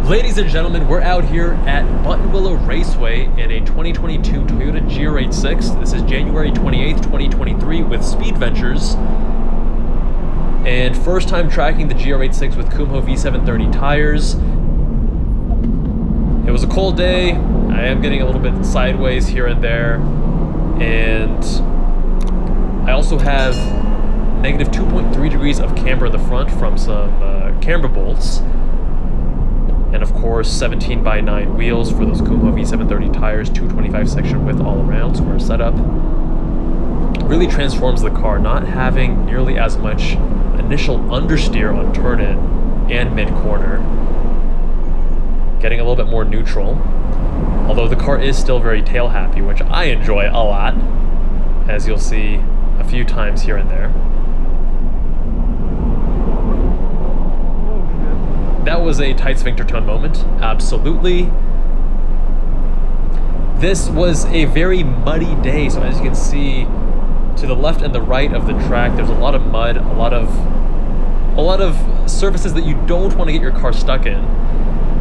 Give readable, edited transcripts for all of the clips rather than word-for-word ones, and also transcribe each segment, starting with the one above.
Ladies and gentlemen, we're out here at Buttonwillow Raceway in a 2022 Toyota GR86. This is January 28th, 2023 with Speed Ventures. And first time tracking the GR86 with Kumho V730 tires. It was a cold day. I am getting a little bit sideways here and there. And I also have negative 2.3 degrees of camber in the front from some camber bolts. And of course, 17x9 wheels for those Kumho V730 tires, 225 section width all around, square setup. Really transforms the car, not having nearly as much initial understeer on turn-in and mid-corner. Getting a little bit more neutral. Although the car is still very tail-happy, which I enjoy a lot, as you'll see a few times here and there. That was a tight sphincter tone moment, absolutely. This was a very muddy day, so as you can see, to the left and the right of the track, there's a lot of mud, a lot of surfaces that you don't want to get your car stuck in.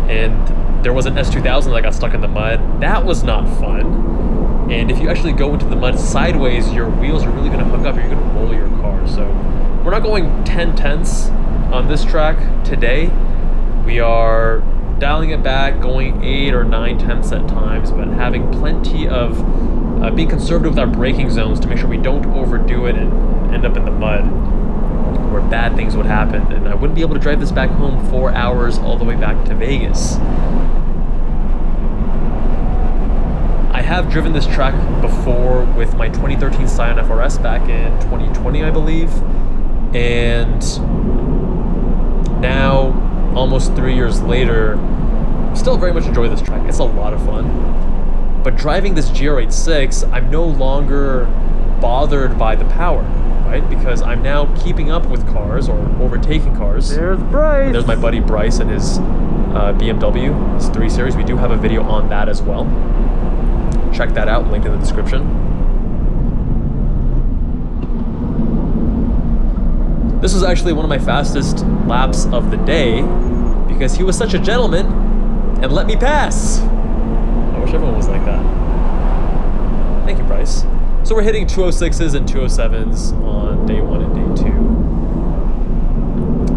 And there was an S2000 that got stuck in the mud. That was not fun. And if you actually go into the mud sideways, your wheels are really going to hook up, and you're going to roll your car. So we're not going 10 tenths on this track today. We are dialing it back, going 8 or 9 tenths at times, but having plenty of being conservative with our braking zones to make sure we don't overdo it and end up in the mud where bad things would happen. And I wouldn't be able to drive this back home 4 hours all the way back to Vegas. I have driven this track before with my 2013 Scion FRS back in 2020, I believe. And now, almost 3 years later, still very much enjoy this track. It's a lot of fun. But driving this GR86, I'm no longer bothered by the power, right? Because I'm now keeping up with cars or overtaking cars. There's Bryce. And there's my buddy Bryce and his BMW, his 3 Series. We do have a video on that as well. Check that out, linked in the description. This was actually one of my fastest laps of the day because he was such a gentleman and let me pass. I wish everyone was like that. Thank you, Bryce. So we're hitting 206s and 207s on day 1 and day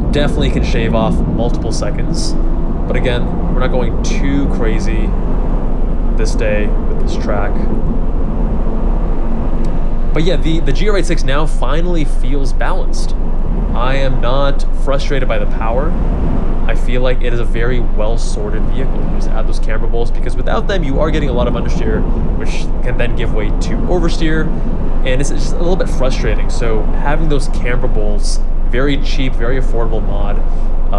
2. Definitely can shave off multiple seconds. But again, we're not going too crazy this day with this track. But yeah, the GR86 now finally feels balanced. I am not frustrated by the power. I feel like it is a very well-sorted vehicle. You just add those camber bolts, because without them, you are getting a lot of understeer, which can then give way to oversteer, and it's just a little bit frustrating. So having those camber bolts, very cheap, very affordable mod,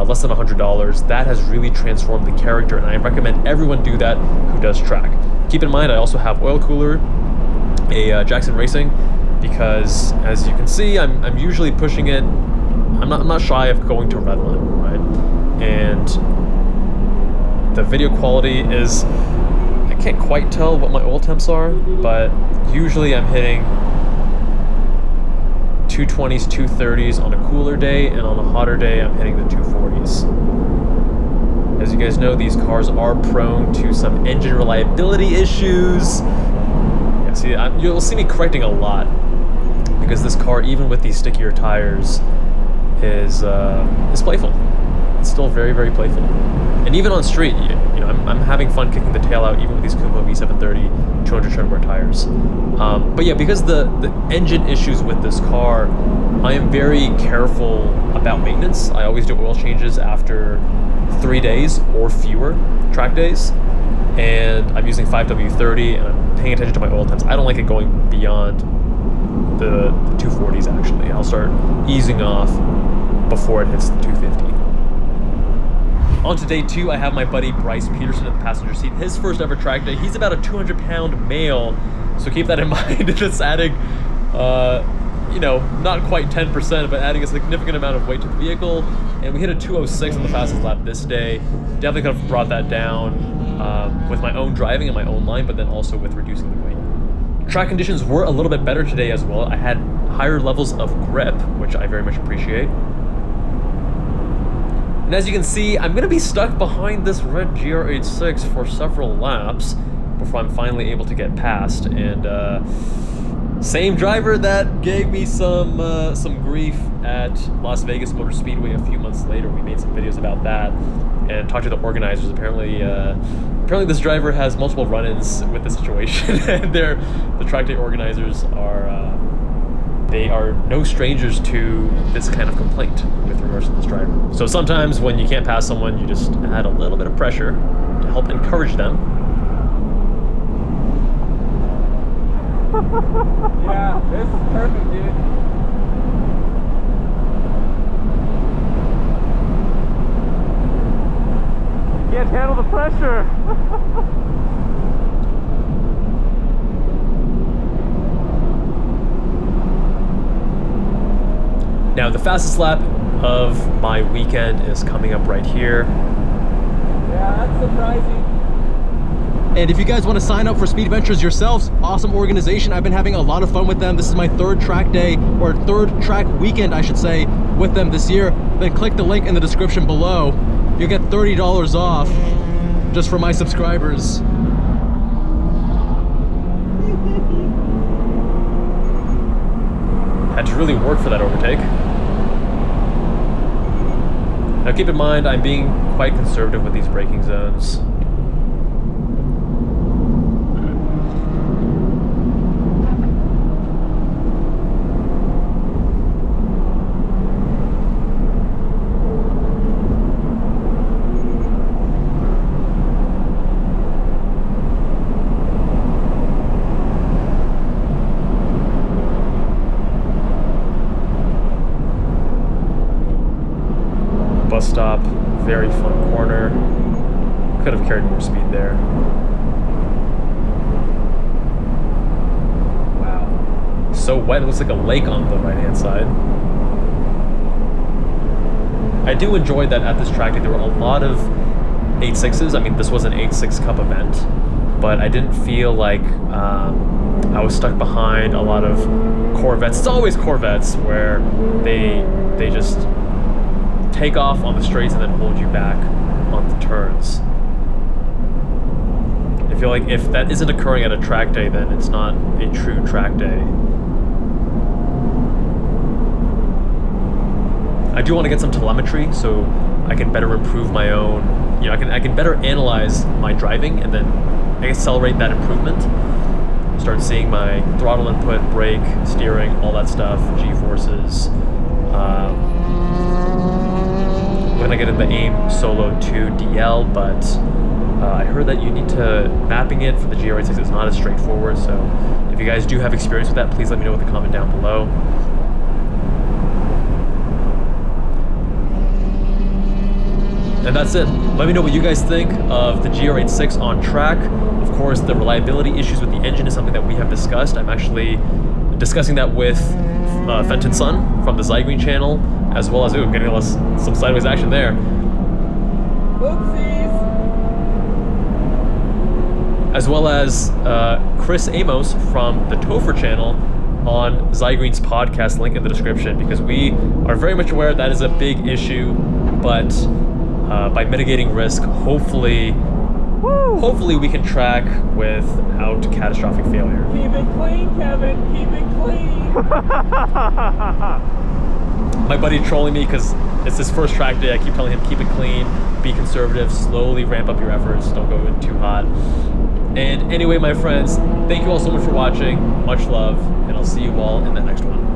less than $100, that has really transformed the character, and I recommend everyone do that who does track. Keep in mind, I also have oil cooler, a Jackson Racing, because as you can see, I'm usually pushing it. I'm not shy of going to redline, right? And the video quality is, I can't quite tell what my oil temps are, but usually I'm hitting 220s, 230s on a cooler day, and on a hotter day, I'm hitting the 240s. As you guys know, these cars are prone to some engine reliability issues. Yeah, see, you'll see me correcting a lot, because this car, even with these stickier tires, is playful. It's still very, very playful. And even on street, you know, I'm having fun kicking the tail out, even with these Kumho V730 200 tread wear tires. But yeah, because the engine issues with this car, I am very careful about maintenance. I always do oil changes after 3 days or fewer track days. And I'm using 5W30, and I'm paying attention to my oil temps. I don't like it going beyond the 240s, actually. I'll start easing off before it hits the 250. On to day 2, I have my buddy Bryce Peterson in the passenger seat. His first ever track day. He's about a 200-pound male, so keep that in mind if it's adding, you know, not quite 10%, but adding a significant amount of weight to the vehicle. And we hit a 206 on the fastest lap this day. Definitely could have brought that down with my own driving and my own line, but then also with reducing the weight. Track conditions were a little bit better today as well. I had higher levels of grip, which I very much appreciate. And as you can see, I'm gonna be stuck behind this red GR86 for several laps before I'm finally able to get past. And same driver that gave me some grief at Las Vegas Motor Speedway a few months later. We made some videos about that and talked to the organizers. Apparently this driver has multiple run-ins with the situation, and the track day organizers are they are no strangers to this kind of complaint with regards to this driver. So sometimes when you can't pass someone, you just add a little bit of pressure to help encourage them. Yeah, this is perfect, dude. You can't handle the pressure. Now, the fastest lap of my weekend is coming up right here. Yeah, that's surprising. And if you guys want to sign up for Speed Ventures yourselves, awesome organization. I've been having a lot of fun with them. This is my third track day, or third track weekend, I should say, with them this year. Then click the link in the description below. You'll get $30 off just for my subscribers. Had to really work for that overtake. Now keep in mind, I'm being quite conservative with these braking zones. Bus stop, very fun corner. Could have carried more speed there. Wow. So wet, it looks like a lake on the right-hand side. I do enjoy that at this track day there were a lot of 8.6s. I mean, this was an 8.6 Cup event, but I didn't feel like I was stuck behind a lot of Corvettes. It's always Corvettes where they just take off on the straights and then hold you back on the turns. I feel like if that isn't occurring at a track day, then it's not a true track day. I do want to get some telemetry so I can better improve my own, you know, I can better analyze my driving and then accelerate that improvement. Start seeing my throttle input, brake, steering, all that stuff, G-forces. We're gonna get in the AIM Solo 2 DL, but I heard that you need to, mapping it for the GR86 is not as straightforward, so if you guys do have experience with that, please let me know with a comment down below. And that's it. Let me know what you guys think of the GR86 on track. Of course, the reliability issues with the engine is something that we have discussed. I'm actually discussing that with Fenton Sun from the Zygreen channel, as well as, getting some sideways action there. Oopsies! As well as Chris Amos from the Topher channel on Zygreen's podcast, link in the description, because we are very much aware that is a big issue, but by mitigating risk, hopefully we can track without catastrophic failure. Keep it clean, Kevin. Keep it clean. My buddy trolling me because it's his first track day. I keep telling him, keep it clean, be conservative, slowly ramp up your efforts, don't go in too hot. And anyway, my friends, thank you all so much for watching. Much love, and I'll see you all in the next one.